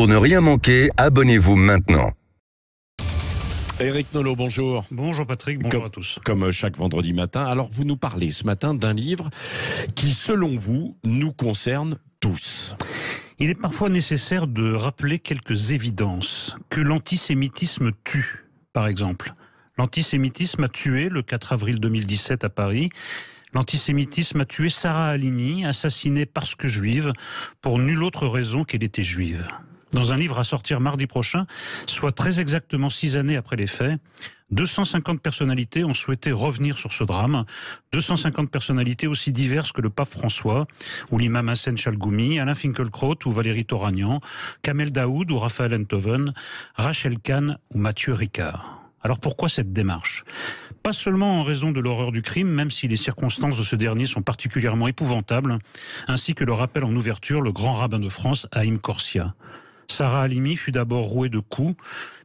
Pour ne rien manquer, abonnez-vous maintenant. Éric Nolot, bonjour. Bonjour Patrick, bonjour à tous. Comme chaque vendredi matin, alors vous nous parlez ce matin d'un livre qui, selon vous, nous concerne tous. Il est parfois nécessaire de rappeler quelques évidences. Que l'antisémitisme tue, par exemple. L'antisémitisme a tué le 4 avril 2017 à Paris. L'antisémitisme a tué Sarah Halimi, assassinée parce que juive, pour nulle autre raison qu'elle était juive. Dans un livre à sortir mardi prochain, soit très exactement 6 années après les faits, 250 personnalités ont souhaité revenir sur ce drame. 250 personnalités aussi diverses que le pape François, ou l'imam Hassan Chalgoumi, Alain Finkielkraut ou Valérie Toragnan, Kamel Daoud ou Raphaël Enthoven, Rachel Kahn ou Mathieu Ricard. Alors pourquoi cette démarche ? Pas seulement en raison de l'horreur du crime, même si les circonstances de ce dernier sont particulièrement épouvantables, ainsi que le rappelle en ouverture le grand rabbin de France, Haïm Korsia. Sarah Halimi fut d'abord rouée de coups,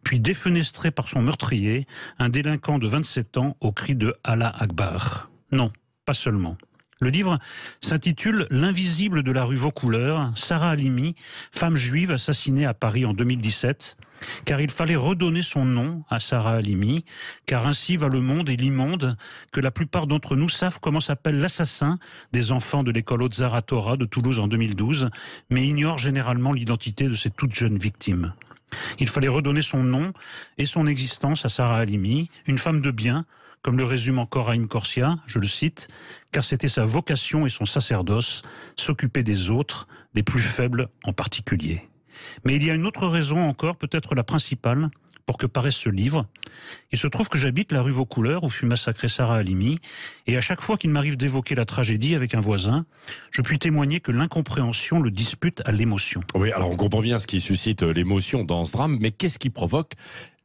puis défenestrée par son meurtrier, un délinquant de 27 ans au cri de Allah Akbar. Non, pas seulement. Le livre s'intitule « L'invisible de la rue Vaucouleurs », Sarah Halimi, femme juive assassinée à Paris en 2017, car il fallait redonner son nom à Sarah Halimi, car ainsi va le monde et l'immonde que la plupart d'entre nous savent comment s'appelle l'assassin des enfants de l'école Haute-Zara Torah de Toulouse en 2012, mais ignorent généralement l'identité de ces toutes jeunes victimes. Il fallait redonner son nom et son existence à Sarah Halimi, une femme de bien, comme le résume encore Haïm Korsia, je le cite, car c'était sa vocation et son sacerdoce, s'occuper des autres, des plus faibles en particulier. Mais il y a une autre raison encore, peut-être la principale, pour que paraisse ce livre. Il se trouve que j'habite la rue Vaucouleurs, où fut massacrée Sarah Halimi, et à chaque fois qu'il m'arrive d'évoquer la tragédie avec un voisin, je puis témoigner que l'incompréhension le dispute à l'émotion. Oui, alors on comprend bien ce qui suscite l'émotion dans ce drame, mais qu'est-ce qui provoque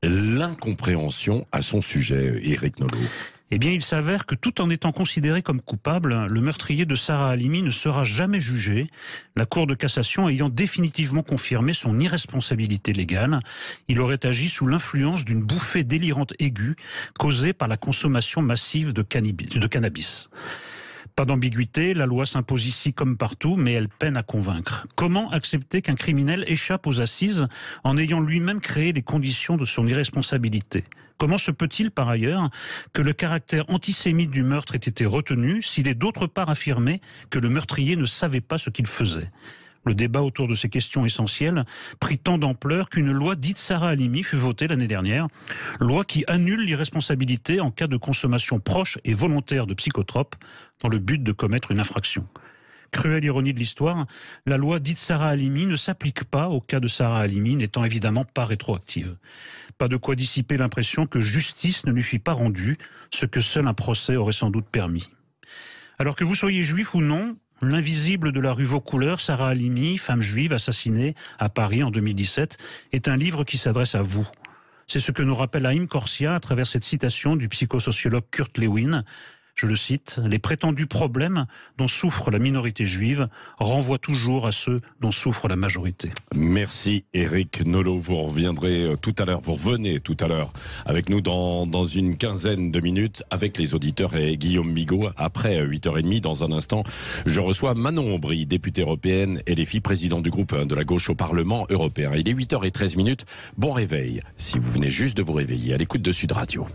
l'incompréhension à son sujet, Éric Nolot ? Eh bien, il s'avère que tout en étant considéré comme coupable, le meurtrier de Sarah Halimi ne sera jamais jugé, la Cour de cassation ayant définitivement confirmé son irresponsabilité légale. Il aurait agi sous l'influence d'une bouffée délirante aiguë causée par la consommation massive de cannabis. Pas d'ambiguïté, la loi s'impose ici comme partout, mais elle peine à convaincre. Comment accepter qu'un criminel échappe aux assises en ayant lui-même créé les conditions de son irresponsabilité ? Comment se peut-il, par ailleurs, que le caractère antisémite du meurtre ait été retenu s'il est d'autre part affirmé que le meurtrier ne savait pas ce qu'il faisait ? Le débat autour de ces questions essentielles prit tant d'ampleur qu'une loi dite Sarah Halimi fut votée l'année dernière, loi qui annule l'irresponsabilité en cas de consommation proche et volontaire de psychotropes dans le but de commettre une infraction. Cruelle ironie de l'histoire, la loi dite Sarah Halimi ne s'applique pas au cas de Sarah Halimi, n'étant évidemment pas rétroactive. Pas de quoi dissiper l'impression que justice ne lui fit pas rendue, ce que seul un procès aurait sans doute permis. Alors que vous soyez juif ou non, L'invisible de la rue Vaucouleurs, Sarah Halimi, femme juive assassinée à Paris en 2017, est un livre qui s'adresse à vous. C'est ce que nous rappelle Haïm Korsia à travers cette citation du psychosociologue Kurt Lewin. Je le cite, « Les prétendus problèmes dont souffre la minorité juive renvoient toujours à ceux dont souffre la majorité. » Merci Éric Nolot, vous reviendrez tout à l'heure, vous revenez tout à l'heure avec nous dans une quinzaine de minutes avec les auditeurs et Guillaume Bigot. Après 8h30, dans un instant, je reçois Manon Aubry, députée européenne et les filles président du groupe de la gauche au Parlement européen. Il est 8h13, bon réveil si vous venez juste de vous réveiller à l'écoute de Sud Radio.